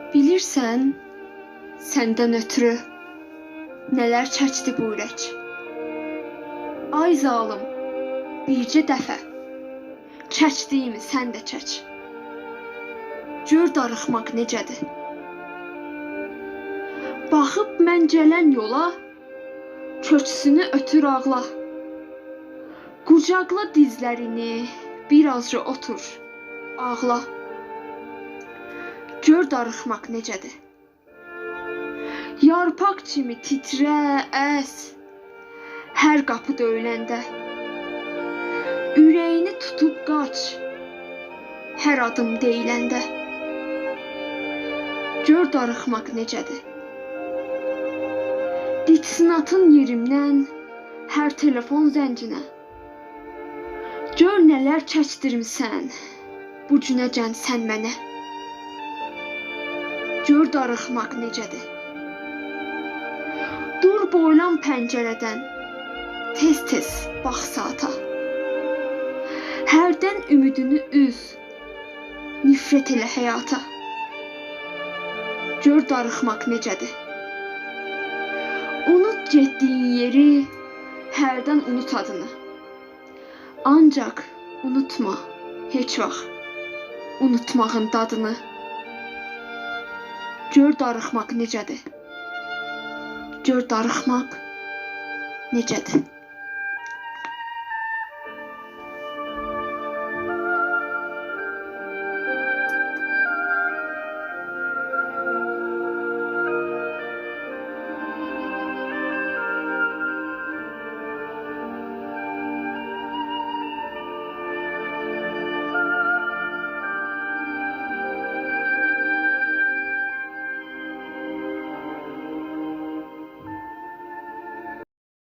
Bilirsən, səndən ötürü nələr çəkdi bu ürək. Ay zalım, bircə dəfə çəkdiyimi sən də çək. Gör darıxmaq necədir. Baxıb mən gələn yola, köksünü ötür ağla. Qucaqla dizlərini, birazca otur, ağla. Gör darıxmaq necədir. Yarpaq kimi titrə, əs, hər qapı döyüləndə. Ürəyini tutub qaç, hər adım deyiləndə. Gör darıxmaq necədir. Ditsin atın yerimdən, hər telefon zəncinə. Gör nələr çəkdirmisən, bu günəcən sən mənə. Gör darıxmaq necədir. Dur boylan pəncərədən, tez-tez bax saata. Hərdən ümidini üz, nifrət elə həyata. Gör darıxmaq necədir. Unut getdiyin yeri, hərdən unut adını. Ancaq unutma heç vaxt unutmağın dadını. Gör darıxmaq necədir. Gör darıxmaq necədir.